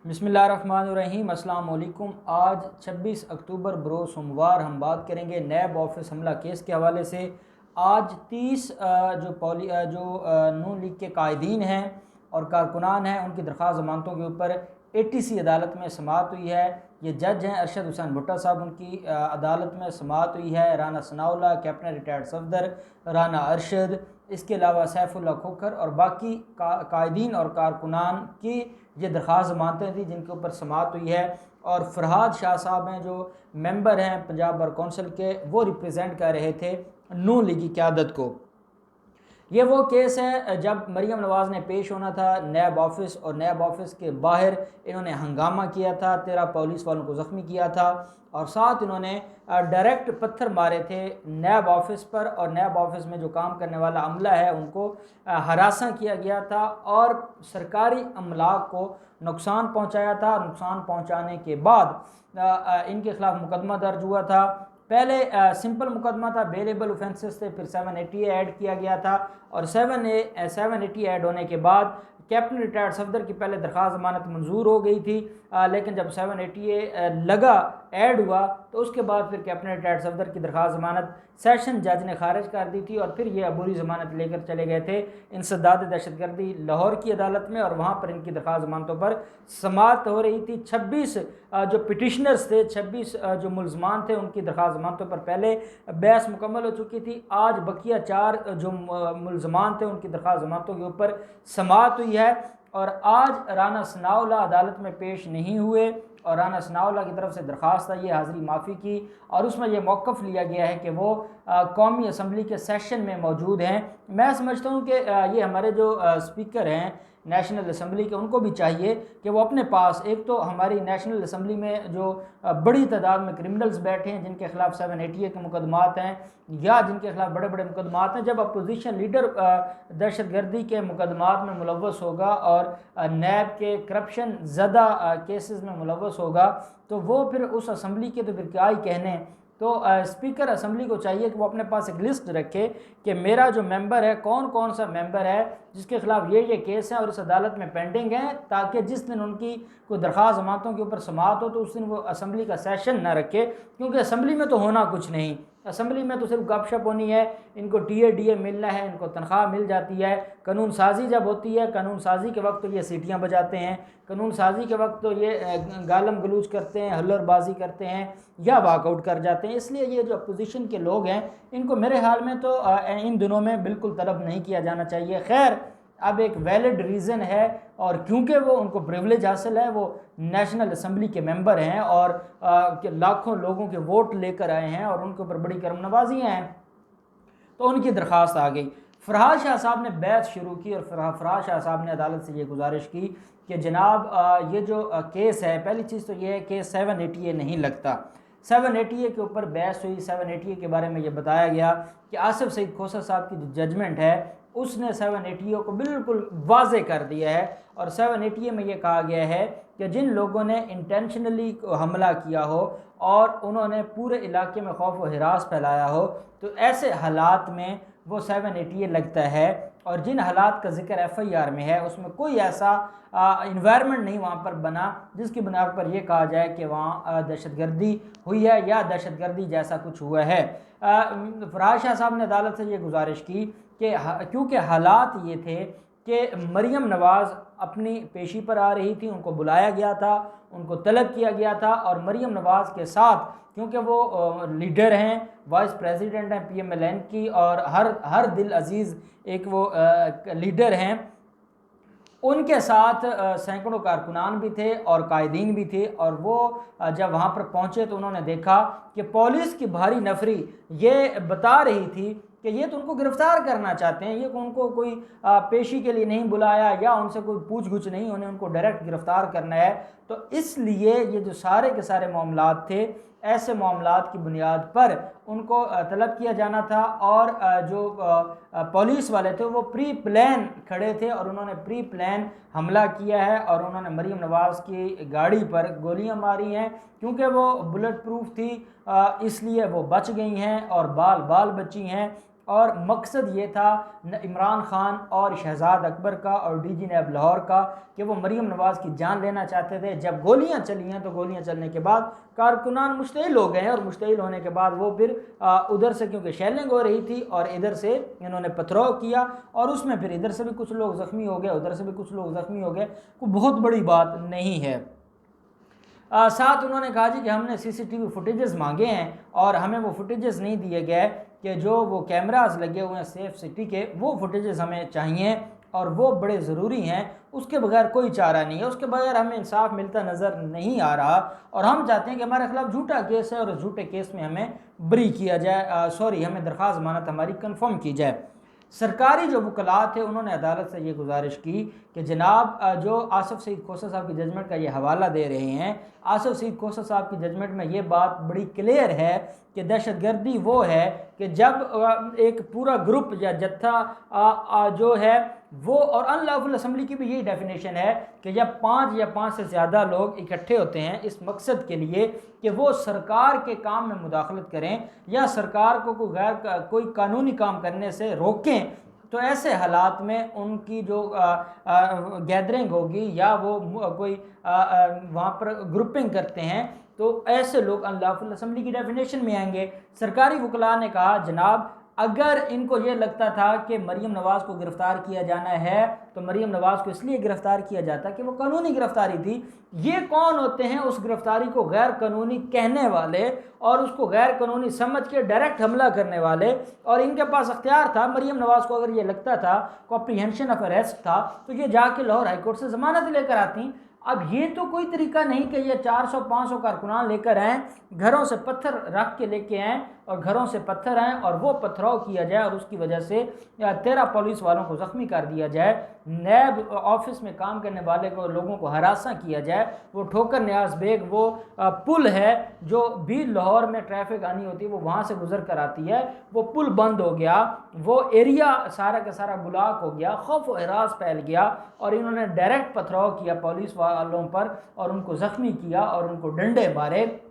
बिस्मिल्लाहिर्रहमानिर्रहीम। अस्सलाम वालेकुम। आज 26 अक्टूबर बरोज़ सोमवार हम बात करेंगे नैब ऑफिस हमला केस के हवाले से। आज 30 नून लीग के कायदीन हैं और कारकुनान हैं, उनकी दरख्वास्त ज़मानतों के ऊपर ATC अदालत में समाअत हुई है। ये जज हैं अरशद हुसैन भुट्टा साहब, उनकी अदालत में समाअत हुई है। राना सनाउल्लाह, कैप्टन रिटायर्ड सफदर, राना अरशद, इसके अलावा सैफुल्लाह खोखर और बाकी कायदीन और कारकुनान की ये दरख्वास्त ज़मानतें थी जिनके ऊपर समाअत हुई है। और फरहाद शाह साहब हैं जो मेंबर हैं पंजाब बार कौंसिल के, वो रिप्रेजेंट कर रहे थे नून लीगी क़यादत को। ये वो केस है जब मरीम नवाज़ ने पेश होना था नैब ऑफिस, और नैब ऑफिस के बाहर इन्होंने हंगामा किया था, 13 पुलिस वालों को ज़ख्मी किया था और साथ इन्होंने डायरेक्ट पत्थर मारे थे नैब ऑफिस पर। और नैब ऑफिस में जो काम करने वाला अमला है उनको हरासा किया गया था और सरकारी अमला को नुकसान पहुंचाया था। नुकसान पहुंचाने के बाद इनके खिलाफ मुकदमा दर्ज हुआ था। पहले सिंपल मुकदमा था, बेलेबल ऑफेंसेस थे, फिर 780 ऐड किया गया था और 780 ऐड होने के बाद कैप्टन रिटायर्ड सफदर की पहले दरख्वास्त ज़मानत मंजूर हो गई थी, लेकिन जब 780 लगा ऐड हुआ तो उसके बाद फिर कैप्टन रिटायर्ड सफदर की दरख्वास्त ज़मानत सेशन जज ने खारिज कर दी थी और फिर ये अबूरी ज़मानत लेकर चले गए थे इंसदाद दहशतगर्दी लाहौर की अदालत में, और वहाँ पर इनकी दरख्वास्त ज़मानतों पर समाअत हो रही थी। 26 जो पिटिशनर्स थे, 26 जो मुल्ज़मान थे, उनकी दरख्वास्त ज़मानतों पर पहले बहस मुकम्मल हो चुकी थी। आज बकिया 4 जो मुल्ज़मान थे उनकी दरख्वास्त ज़मानतों के ऊपर समाअत हुई है और आज राना सनाउल्लाह अदालत में पेश नहीं हुए और राना सनाउल्लाह की तरफ से दरख्वास्त आई है हाज़िरी माफ़ी की, और उसमें यह मौक़िफ़ लिया गया है कि वो कौमी असम्बली के सेशन में मौजूद हैं। मैं समझता हूँ कि ये हमारे जो स्पीकर हैं नेशनल असम्बली के, उनको भी चाहिए कि वो अपने पास, एक तो हमारी नेशनल असम्बली में जो बड़ी तादाद में क्रिमिनल्स बैठे हैं जिनके खिलाफ 780 के मुकदमात हैं या जिनके खिलाफ बड़े बड़े मुकदमात हैं, जब अपोजिशन लीडर दहशतगर्दी के मुकदमात में मुलव्वस होगा और नैब के करप्शन ज़्यादा केसेस में मुलव्वस होगा तो वो फिर उस असम्बली के तो फिर क्या ही कहने। तो स्पीकर असम्बली को चाहिए कि वो अपने पास एक लिस्ट रखे कि मेरा जो मेंबर है कौन कौन सा मेंबर है जिसके खिलाफ ये केस हैं और इस अदालत में पेंडिंग हैं, ताकि जिस दिन उनकी कोई दरख्वास्त जमातों के ऊपर समाअत हो तो उस दिन वो असम्बली का सेशन ना रखे, क्योंकि असम्बली में तो होना कुछ नहीं, असम्बली में तो सिर्फ गपशप होनी है। इनको DA मिलना है, इनको तनख्वाह मिल जाती है। कानून साजी जब होती है, कानून साजी के वक्त तो ये सीटियाँ बजाते हैं, कानून साजी के वक्त तो ये गालम गलूच करते हैं, हल्लरबाजी करते हैं या वाकआउट कर जाते हैं। इसलिए ये जो अपोजिशन के लोग हैं इनको मेरे ख्याल में तो इन दिनों में बिल्कुल तलब नहीं किया जाना चाहिए। खैर, अब एक वैलिड रीज़न है और क्योंकि वो उनको प्रिविलेज हासिल है, वो नेशनल असम्बली के मेंबर हैं और लाखों लोगों के वोट लेकर आए हैं और उनके ऊपर बड़ी करम नवाजियाँ हैं, तो उनकी दरख्वास्त आ गई। फरहाद शाह साहब ने बहस शुरू की और फरहाद शाह साहब ने अदालत से ये गुजारिश की कि जनाब ये जो केस है, पहली चीज़ तो ये है कि 780 नहीं लगता। 780 के ऊपर बहस हुई, 780 के बारे में ये बताया गया कि आसिफ सईद खोसा साहब की जो जजमेंट है उसने 780 को बिल्कुल वाजे कर दिया है और 780 में ये कहा गया है कि जिन लोगों ने इंटेंशनली हमला किया हो और उन्होंने पूरे इलाके में खौफ व हिरास फैलाया हो तो ऐसे हालात में वो 780 लगता है। और जिन हालात का जिक्र FIR में है उसमें कोई ऐसा इन्वायरमेंट नहीं वहाँ पर बना जिसकी बुनियाद पर यह कहा जाए कि वहाँ दहशतगर्दी हुई है या दहशतगर्दी जैसा कुछ हुआ है। फरहाद शाह साहब ने अदालत से ये गुजारिश की कि क्योंकि हालात ये थे कि मरीम नवाज़ अपनी पेशी पर आ रही थी, उनको बुलाया गया था, उनको तलब किया गया था और मरीम नवाज़ के साथ, क्योंकि वो लीडर हैं, वाइस प्रेसिडेंट हैं PMLN की और हर दिल अजीज़ एक वो लीडर हैं, उनके साथ सैकड़ों कारकुनान भी थे और कायदीन भी थे। और वो जब वहाँ पर पहुँचे तो उन्होंने देखा कि पुलिस की भारी नफरी ये बता रही थी कि ये तो उनको गिरफ़्तार करना चाहते हैं, ये उनको कोई पेशी के लिए नहीं बुलाया या उनसे कोई पूछ गुछ नहीं, उनको डायरेक्ट गिरफ़्तार करना है। तो इसलिए ये जो सारे के सारे मामलात थे, ऐसे मामलात की बुनियाद पर उनको तलब किया जाना था और जो पुलिस वाले थे वो प्री प्लान खड़े थे और उन्होंने प्री प्लान हमला किया है और उन्होंने मरीम नवाज़ की गाड़ी पर गोलियां मारी हैं। क्योंकि वो बुलेट प्रूफ थी इसलिए वो बच गई हैं और बाल बाल बची हैं। और मकसद ये था इमरान खान और शहजाद अकबर का और डीजी नैब लाहौर का कि वो मरीम नवाज़ की जान लेना चाहते थे। जब गोलियां चली हैं तो गोलियां चलने के बाद कारकुनान मुश्तइल हो गए हैं और मुश्तइल होने के बाद वो फिर उधर से, क्योंकि शेलिंग हो रही थी और इधर से इन्होंने पथराव किया और उसमें फिर इधर से भी कुछ लोग ज़ख्मी हो गए, उधर से भी कुछ लोग ज़ख्मी हो गए। कोई बहुत बड़ी बात नहीं है। साथ उन्होंने कहा जी कि हमने सीसीटीवी फुटेजेस मांगे हैं और हमें वो फुटेजेस नहीं दिए गए कि जो वो कैमरास लगे हुए हैं सेफ सिटी के, वो फुटेजेस हमें चाहिए और वो बड़े ज़रूरी हैं। उसके बगैर कोई चारा नहीं है, उसके बगैर हमें इंसाफ मिलता नज़र नहीं आ रहा और हम चाहते हैं कि हमारे खिलाफ झूठा केस है और उस झूठे केस में हमें बरी किया जाए, हमें दरख्वास्त ज़मानत हमारी कन्फर्म की जाए। सरकारी जो वकला थे उन्होंने अदालत से ये गुजारिश की कि जनाब जो आसिफ सईद खोसा साहब की जजमेंट का ये हवाला दे रहे हैं, आसिफ सईद खोसा साहब की जजमेंट में ये बात बड़ी क्लियर है कि दहशतगर्दी वो है कि जब एक पूरा ग्रुप या जत्था जो है वो, और अनलॉफुल असम्बली की भी यही डेफिनेशन है कि जब 5 या 5 से ज़्यादा लोग इकट्ठे होते हैं इस मकसद के लिए कि वो सरकार के काम में मुदाखलत करें या सरकार को कोई कानूनी काम करने से रोकें, तो ऐसे हालात में उनकी जो गैदरिंग होगी या वो कोई वहाँ पर ग्रुपिंग करते हैं तो ऐसे लोग अनलॉफुल असम्बली की डेफिनेशन में आएंगे। सरकारी वकला ने कहा जनाब अगर इनको ये लगता था कि मरीम नवाज़ को गिरफ़्तार किया जाना है तो मरीम नवाज़ को इसलिए गिरफ़्तार किया जाता कि वो कानूनी गिरफ़्तारी थी। ये कौन होते हैं उस गिरफ़्तारी को गैर कानूनी कहने वाले और उसको गैर कानूनी समझ के डायरेक्ट हमला करने वाले, और इनके पास अख्तियार था। मरीम नवाज़ को अगर ये लगता था कॉम्प्रीहेंशन ऑफ अरेस्ट था तो ये जाके लाहौर हाईकोर्ट से ज़मानत लेकर आती। अब ये तो कोई तरीका नहीं कि ये 400-500 कारकुनान लेकर आएँ, घरों से पत्थर रख के लेके आएँ और घरों से पत्थर आएँ और वो पथराव किया जाए और उसकी वजह से 13 पुलिस वालों को ज़ख्मी कर दिया जाए, नैब ऑफिस में काम करने वाले को लोगों को हरासा किया जाए। वो ठोकर न्याज बेग वो पुल है जो भी लाहौर में ट्रैफिक आनी होती है वो वहाँ से गुजर कर आती है, वो पुल बंद हो गया, वो एरिया सारा का सारा ब्लॉक हो गया, खौफ व हिरास फैल गया और इन्होंने डायरेक्ट पथराव किया पुलिस वालों पर और उनको ज़ख्मी किया और उनको डंडे मारे।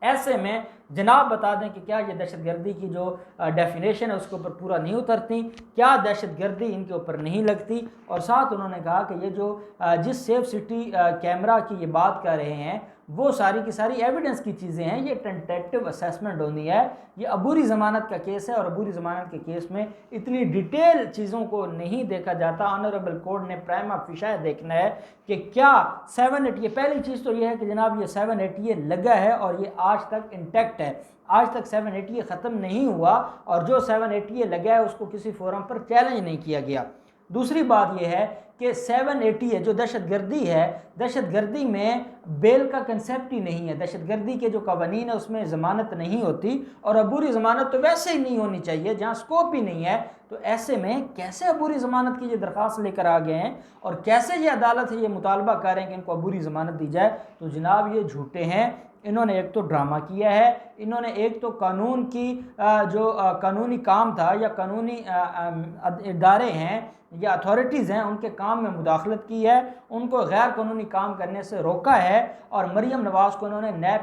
ऐसे में जनाब बता दें कि क्या ये दहशतगर्दी की जो डेफिनेशन है उसके ऊपर पूरा नहीं उतरती, क्या दहशतगर्दी इनके ऊपर नहीं लगती। और साथ उन्होंने कहा कि ये जो जिस सेफ सिटी कैमरा की ये बात कर रहे हैं वो सारी की सारी एविडेंस की चीज़ें हैं, ये टेंटेटिव असेसमेंट होनी है, ये अबूरी ज़मानत का केस है और अबूरी ज़मानत के केस में इतनी डिटेल चीज़ों को नहीं देखा जाता। ऑनरेबल कोर्ट ने प्राइमा फिशा देखना है कि क्या 780, पहली चीज़ तो ये है कि जनाब ये 780 लगा है और ये आज तक इंटैक्ट है, आज तक 780 ख़त्म नहीं हुआ और जो 780 लगा है उसको किसी फोरम पर चैलेंज नहीं किया गया। दूसरी बात यह है कि 780 जो दहशतगर्दी है, दहशतगर्दी में बेल का कंसेप्ट ही नहीं है, दहशतगर्दी के जो कवानीन है उसमें ज़मानत नहीं होती और अबूरी ज़मानत तो वैसे ही नहीं होनी चाहिए जहाँ स्कोप ही नहीं है। तो ऐसे में कैसे अबूरी ज़मानत की ये दरख्वास्त लेकर आ गए हैं और कैसे ये अदालत से ये मुतालबा कर रहे हैं कि इनको अबूरी ज़मानत दी जाए। तो जनाब ये झूठे हैं, इन्होंने एक तो ड्रामा किया है, इन्होंने एक तो कानून की जो कानूनी काम था या कानूनी इदारे हैं या अथॉरिटीज़ हैं उनके काम में मुदाखलत की है, उनको गैर कानूनी काम करने से रोका है और मरीम नवाज़ को उन्होंने न्याय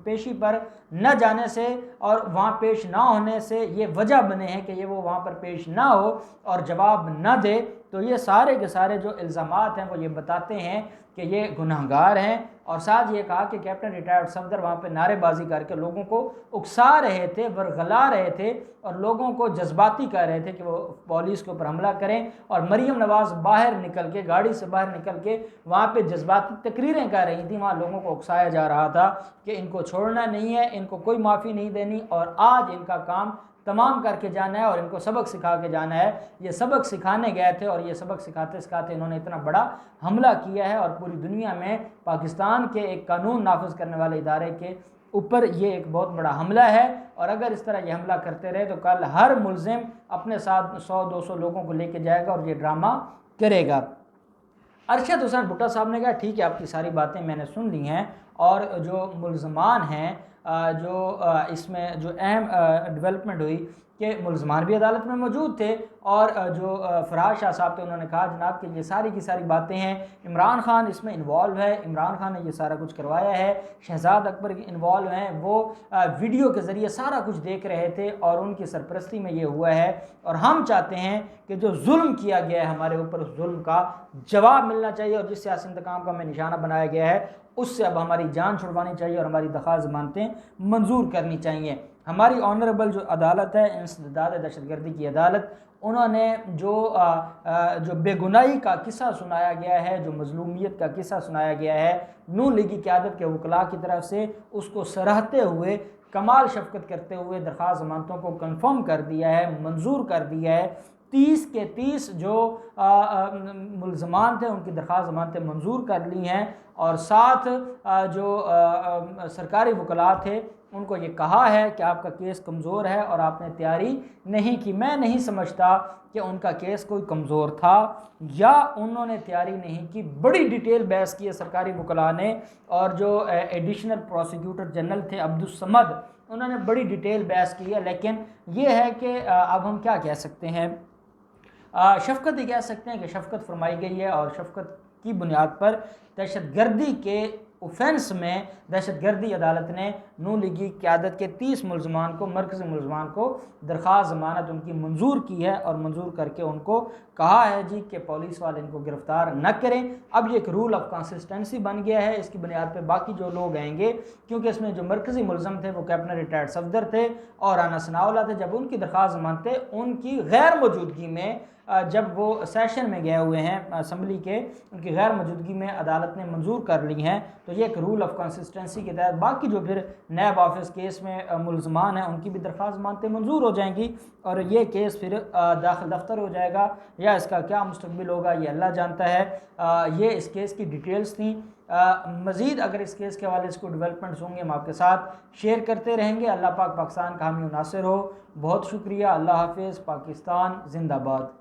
पेशी पर न जाने से और वहाँ पेश ना होने से ये वजह बने हैं कि ये वो वहाँ पर पेश ना हो और जवाब ना दे। तो ये सारे के सारे जो इल्ज़ामात हैं वो ये बताते हैं कि ये गुनहगार हैं। और साथ ये कहा कि कैप्टन रिटायर्ड सफदर वहाँ पे नारेबाजी करके लोगों को उकसा रहे थे, वरगला रहे थे और लोगों को जज्बाती कर रहे थे कि वो पुलिस के ऊपर हमला करें। और मरीम नवाज़ बाहर निकल के, गाड़ी से बाहर निकल के वहाँ पे जज्बाती तकरीरें कर रही थी, वहाँ लोगों को उकसाया जा रहा था कि इनको छोड़ना नहीं है, इनको कोई माफ़ी नहीं देनी और आज इनका काम तमाम करके जाना है और इनको सबक सिखा के जाना है। ये सबक सिखाने गए थे और ये सबक सिखाते सिखाते इन्होंने इतना बड़ा हमला किया है और पूरी दुनिया में पाकिस्तान के एक कानून नाफिज करने वाले इदारे के ऊपर ये एक बहुत बड़ा हमला है। और अगर इस तरह ये हमला करते रहे तो कल हर मुल्ज़िम अपने साथ 100-200 लोगों को लेके जाएगा और ये ड्रामा करेगा। अरशद हुसैन भुट्टो साहब ने कहा ठीक है आपकी सारी बातें मैंने सुन ली हैं और जो मुलजमान हैं, जो इसमें जो अहम डेवलपमेंट हुई कि मुलजमान भी अदालत में मौजूद थे और जो फराज शाह साहब थे उन्होंने कहा जनाब कि ये सारी की सारी बातें हैं, इमरान खान इसमें इन्वॉल्व है, इमरान खान ने ये सारा कुछ करवाया है, शहजाद अकबर इन्वॉल्व हैं, वो वीडियो के ज़रिए सारा कुछ देख रहे थे और उनकी सरपरस्ती में ये हुआ है और हम चाहते हैं कि जो जुल्म किया गया है हमारे ऊपर उस जुल्म का जवाब मिलना चाहिए और जिस सियासी इंतकाम का हमें निशाना बनाया गया है उससे अब हमारी जान छुड़वानी चाहिए और हमारी दरख्वास्त ज़मानतें मंजूर करनी चाहिए। हमारी ऑनरेबल जो अदालत है, इंसदाद दहशतगर्दी की अदालत, उन्होंने जो बेगुनाही का किस्सा सुनाया गया है, जो मजलूमियत का किस्सा सुनाया गया है नून लीगी क़यादत के वकला की तरफ से, उसको सराहते हुए कमाल शफकत करते हुए दरख्वास्त ज़मानतों को कन्फर्म कर दिया है, मंजूर कर दिया है। 30 के 30 जो मुलजमान थे उनकी दरख्वास्त ज़मानतें मंजूर कर ली हैं और साथ जो सरकारी वकला थे उनको ये कहा है कि आपका केस कमज़ोर है और आपने तैयारी नहीं की। मैं नहीं समझता कि उनका केस कोई कमज़ोर था या उन्होंने तैयारी नहीं की। बड़ी डिटेल बहस की है सरकारी वकला ने और जो एडिशनल प्रोसिक्यूटर जनरल थे अब्दुल समद, उन्होंने बड़ी डिटेल बहस की है। लेकिन ये है कि अब हम क्या कह सकते हैं, शफ़क़त ही कह सकते हैं कि शफ़क़त फरमाई गई है और शफ़क़त की बुनियाद पर दहशतगर्दी के ऑफेंस में दहशतगर्दी अदालत ने नून लीगी क़यादत के 30 मुलजमान को, मरकज़ी मुलजमान को दरख्वास्त ज़मानत उनकी मंजूर की है और मंजूर करके उनको कहा है जी कि पुलिस वाले इनको गिरफ़्तार न करें। अब ये एक रूल ऑफ कंसिस्टेंसी बन गया है, इसकी बुनियाद पर बाकी जो लोग आएंगे, क्योंकि इसमें जो मरकज़ी मुलज़म थे वो कैप्टन रिटायर्ड सफदर थे और राना सनाउल्लाह थे, जब उनकी दरख्वास्त ज़मानतें उनकी गैर मौजूदगी में जब वो सेशन में गए हुए हैं असम्बली के, उनकी गैर मौजूदगी में अदालत ने मंजूर कर ली हैं, तो ये एक रूल ऑफ कंसिस्टेंसी के तहत बाकी जो फिर नैब ऑफिस केस में मुलजमान हैं उनकी भी दरख्वास्त मानते मंजूर हो जाएंगी और ये केस फिर दाखिल दफ्तर हो जाएगा या इसका क्या मुस्तकबिल होगा ये अल्लाह जानता है। ये इस केस की डिटेल्स थी। मज़ीद अगर इस केस के हवाले से कोई डेवलपमेंट्स होंगे हम आपके साथ शेयर करते रहेंगे। अल्लाह पाक पाकिस्तान का हामी नासिर हो। बहुत शुक्रिया। अल्लाह हाफिज़। पाकिस्तान जिंदाबाद।